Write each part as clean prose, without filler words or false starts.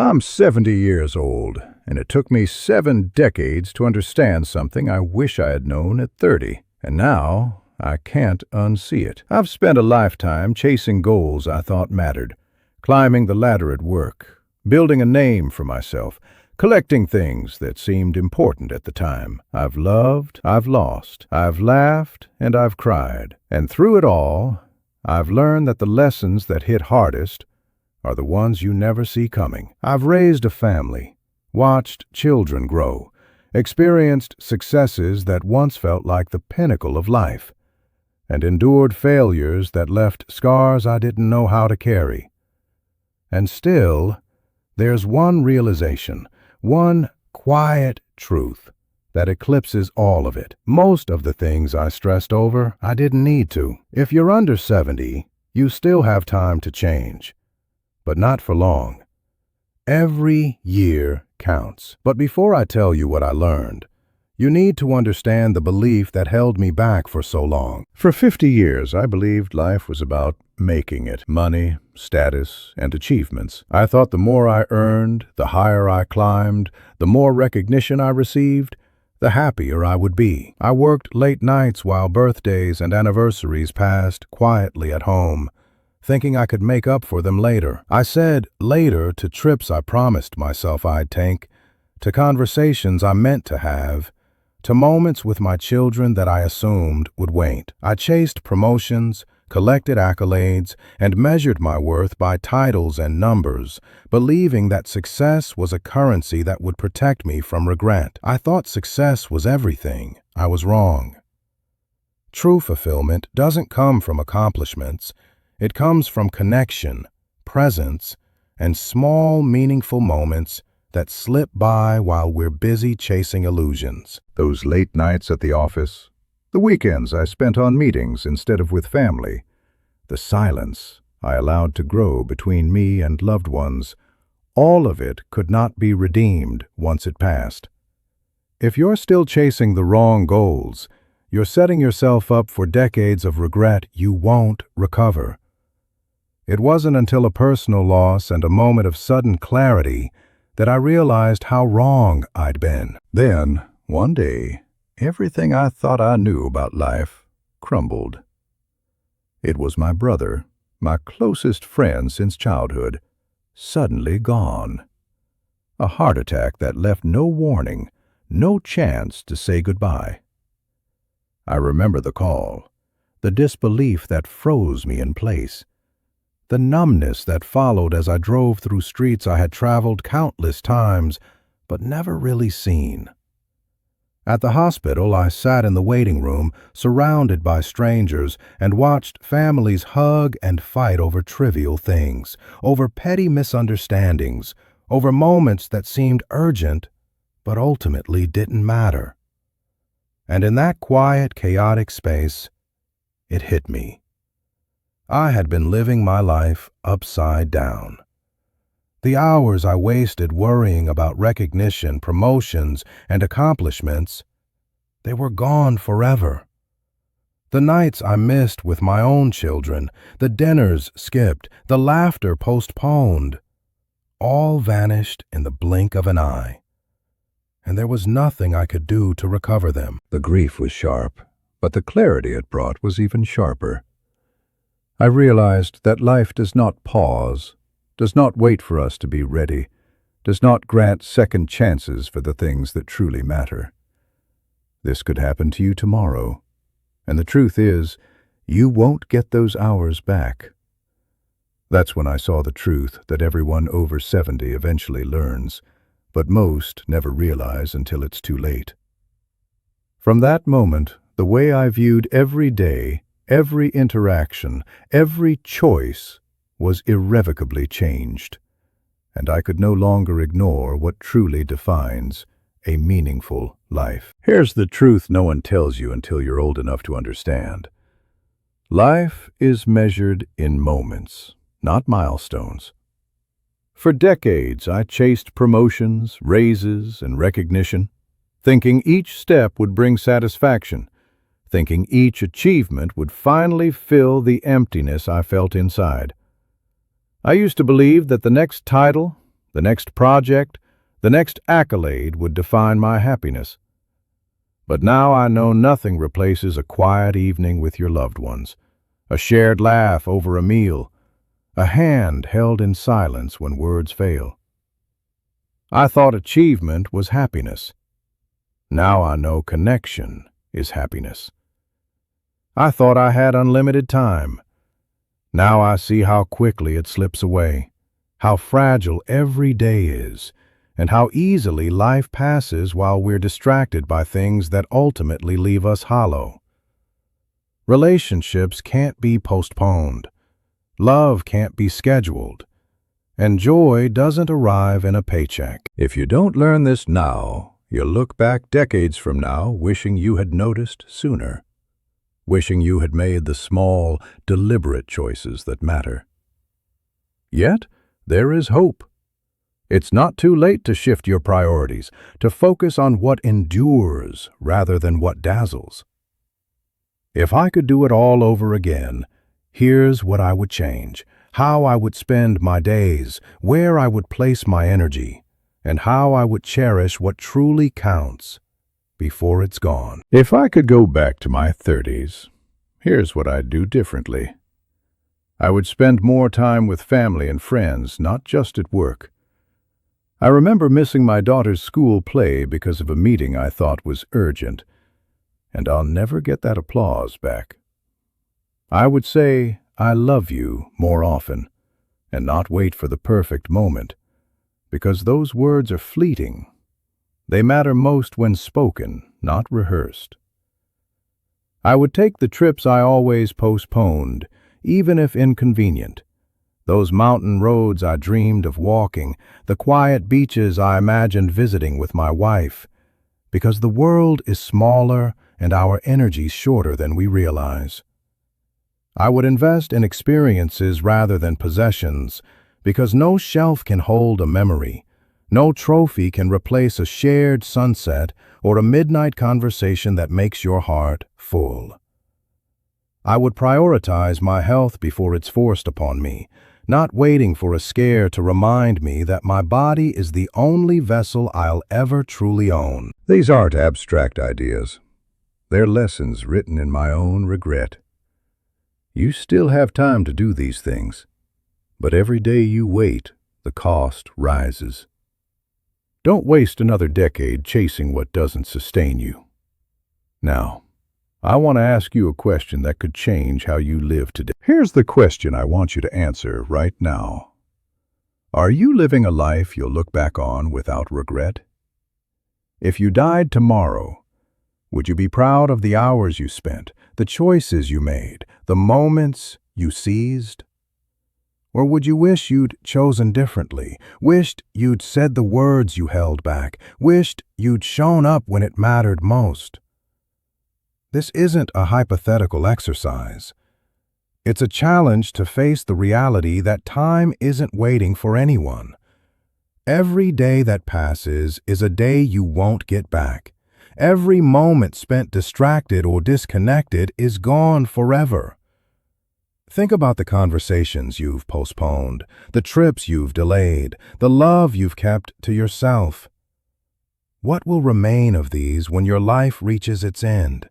I'm 70 years old, and it took me 7 decades to understand something I wish I had known at 30. And now, I can't unsee it. I've spent a lifetime chasing goals I thought mattered, climbing the ladder at work, building a name for myself, collecting things that seemed important at the time. I've loved, I've lost, I've laughed, and I've cried. And through it all, I've learned that the lessons that hit hardest are the ones you never see coming. I've raised a family, watched children grow, experienced successes that once felt like the pinnacle of life, and endured failures that left scars I didn't know how to carry. And still, there's one realization, one quiet truth that eclipses all of it. Most of the things I stressed over, I didn't need to. If you're under 70, you still have time to change. But not for long. Every year counts. But before I tell you what I learned, you need to understand the belief that held me back for so long. For 50 years, I believed life was about making it. Money, status, and achievements. I thought the more I earned, the higher I climbed, the more recognition I received, the happier I would be. I worked late nights while birthdays and anniversaries passed quietly at home, thinking I could make up for them later. I said later to trips I promised myself I'd take, to conversations I meant to have, to moments with my children that I assumed would wait. I chased promotions, collected accolades, and measured my worth by titles and numbers, believing that success was a currency that would protect me from regret. I thought success was everything. I was wrong. True fulfillment doesn't come from accomplishments. It comes from connection, presence, and small, meaningful moments that slip by while we're busy chasing illusions. Those late nights at the office, the weekends I spent on meetings instead of with family, the silence I allowed to grow between me and loved ones, all of it could not be redeemed once it passed. If you're still chasing the wrong goals, you're setting yourself up for decades of regret you won't recover. It wasn't until a personal loss and a moment of sudden clarity that I realized how wrong I'd been. Then, one day, everything I thought I knew about life crumbled. It was my brother, my closest friend since childhood, suddenly gone. A heart attack that left no warning, no chance to say goodbye. I remember the call, the disbelief that froze me in place, the numbness that followed as I drove through streets I had traveled countless times but never really seen. At the hospital, I sat in the waiting room, surrounded by strangers, and watched families hug and fight over trivial things, over petty misunderstandings, over moments that seemed urgent but ultimately didn't matter. And in that quiet, chaotic space, it hit me. I had been living my life upside down. The hours I wasted worrying about recognition, promotions, and accomplishments, they were gone forever. The nights I missed with my own children, the dinners skipped, the laughter postponed, all vanished in the blink of an eye. And there was nothing I could do to recover them. The grief was sharp, but the clarity it brought was even sharper. I realized that life does not pause, does not wait for us to be ready, does not grant second chances for the things that truly matter. This could happen to you tomorrow, and the truth is, you won't get those hours back. That's when I saw the truth that everyone over 70 eventually learns, but most never realize until it's too late. From that moment, the way I viewed every day, every interaction, every choice was irrevocably changed, and I could no longer ignore what truly defines a meaningful life. Here's the truth no one tells you until you're old enough to understand. Life is measured in moments, not milestones. For decades, I chased promotions, raises, and recognition, thinking each step would bring satisfaction, thinking each achievement would finally fill the emptiness I felt inside. I used to believe that the next title, The next project, the next accolade would define my happiness. But now I know nothing replaces a quiet evening with your loved ones, a shared laugh over a meal, a hand held in silence when words fail. I thought achievement was happiness. Now I know connection is happiness. I thought I had unlimited time. Now I see how quickly it slips away, how fragile every day is, and how easily life passes while we're distracted by things that ultimately leave us hollow. Relationships can't be postponed. Love can't be scheduled. And joy doesn't arrive in a paycheck. If you don't learn this now, you'll look back decades from now wishing you had noticed sooner, wishing you had made the small, deliberate choices that matter. Yet, there is hope. It's not too late to shift your priorities, to focus on what endures rather than what dazzles. If I could do it all over again, here's what I would change: how I would spend my days, where I would place my energy, and how I would cherish what truly counts before it's gone. If I could go back to my 30s, here's what I'd do differently. I would spend more time with family and friends, not just at work. I remember missing my daughter's school play because of a meeting I thought was urgent, and I'll never get that applause back. I would say, "I love you" more often, and not wait for the perfect moment, because those words are fleeting. They matter most when spoken, not rehearsed. I would take the trips I always postponed, even if inconvenient. Those mountain roads I dreamed of walking, the quiet beaches I imagined visiting with my wife, because the world is smaller and our energy shorter than we realize. I would invest in experiences rather than possessions, because no shelf can hold a memory. No trophy can replace a shared sunset or a midnight conversation that makes your heart full. I would prioritize my health before it's forced upon me, not waiting for a scare to remind me that my body is the only vessel I'll ever truly own. These aren't abstract ideas. They're lessons written in my own regret. You still have time to do these things, but every day you wait, the cost rises. Don't waste another decade chasing what doesn't sustain you. Now, I want to ask you a question that could change how you live today. Here's the question I want you to answer right now. Are you living a life you'll look back on without regret? If you died tomorrow, would you be proud of the hours you spent, the choices you made, the moments you seized? Or would you wish you'd chosen differently, wished you'd said the words you held back, wished you'd shown up when it mattered most? This isn't a hypothetical exercise. It's a challenge to face the reality that time isn't waiting for anyone. Every day that passes is a day you won't get back. Every moment spent distracted or disconnected is gone forever. Think about the conversations you've postponed, the trips you've delayed, the love you've kept to yourself. What will remain of these when your life reaches its end?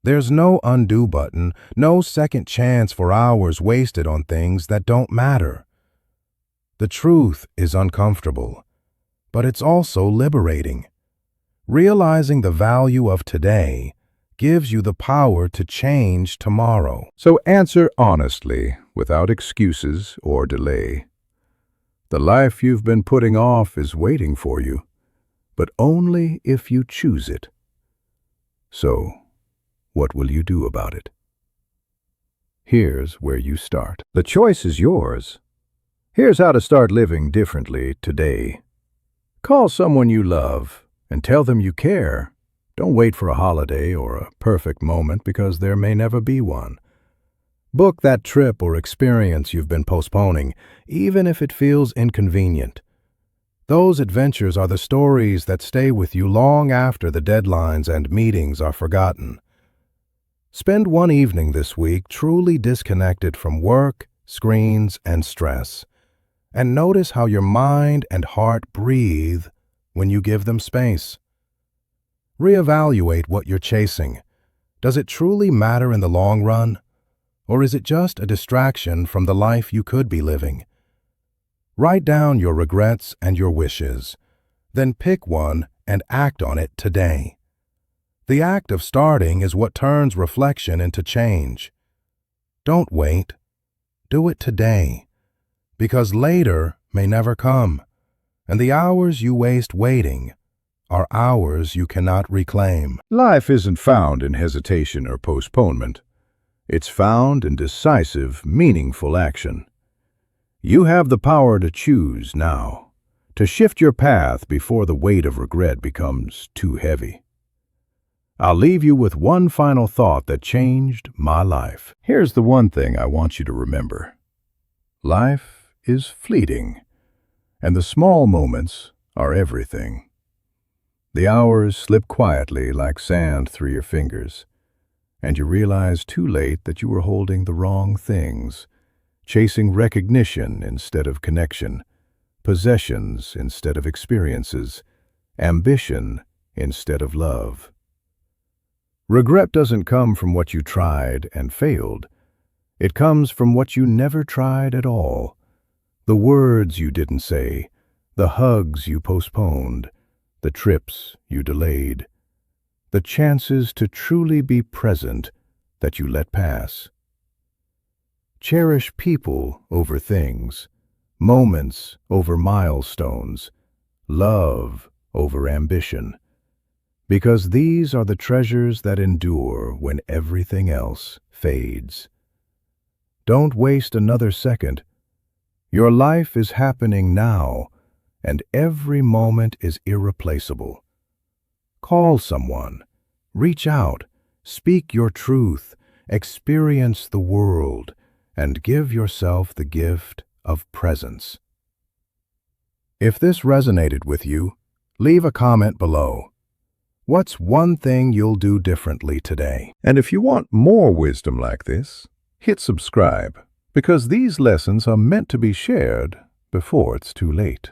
There's no undo button, no second chance for hours wasted on things that don't matter. The truth is uncomfortable, but it's also liberating. Realizing the value of today gives you the power to change tomorrow. So answer honestly, without excuses or delay. The life you've been putting off is waiting for you, but only if you choose it. So, what will you do about it? Here's where you start. The choice is yours. Here's how to start living differently today. Call someone you love and tell them you care. Don't wait for a holiday or a perfect moment, because there may never be one. Book that trip or experience you've been postponing, even if it feels inconvenient. Those adventures are the stories that stay with you long after the deadlines and meetings are forgotten. Spend one evening this week truly disconnected from work, screens, and stress, and notice how your mind and heart breathe when you give them space. Reevaluate what you're chasing. Does it truly matter in the long run? Or is it just a distraction from the life you could be living? Write down your regrets and your wishes. Then pick one and act on it today. The act of starting is what turns reflection into change. Don't wait. Do it today. Because later may never come, and the hours you waste waiting are hours you cannot reclaim. Life isn't found in hesitation or postponement. It's found in decisive, meaningful action. You have the power to choose now, to shift your path before the weight of regret becomes too heavy. I'll leave you with one final thought that changed my life. Here's the one thing I want you to remember. Life is fleeting, and the small moments are everything. The hours slip quietly like sand through your fingers, and you realize too late that you were holding the wrong things, chasing recognition instead of connection, possessions instead of experiences, ambition instead of love. Regret doesn't come from what you tried and failed. It comes from what you never tried at all. The words you didn't say, the hugs you postponed, the trips you delayed, the chances to truly be present that you let pass. Cherish people over things, moments over milestones, love over ambition, because these are the treasures that endure when everything else fades. Don't waste another second. Your life is happening now, and every moment is irreplaceable. Call someone, reach out, speak your truth, experience the world, and give yourself the gift of presence. If this resonated with you, leave a comment below. What's one thing you'll do differently today? And if you want more wisdom like this, hit subscribe, because these lessons are meant to be shared before it's too late.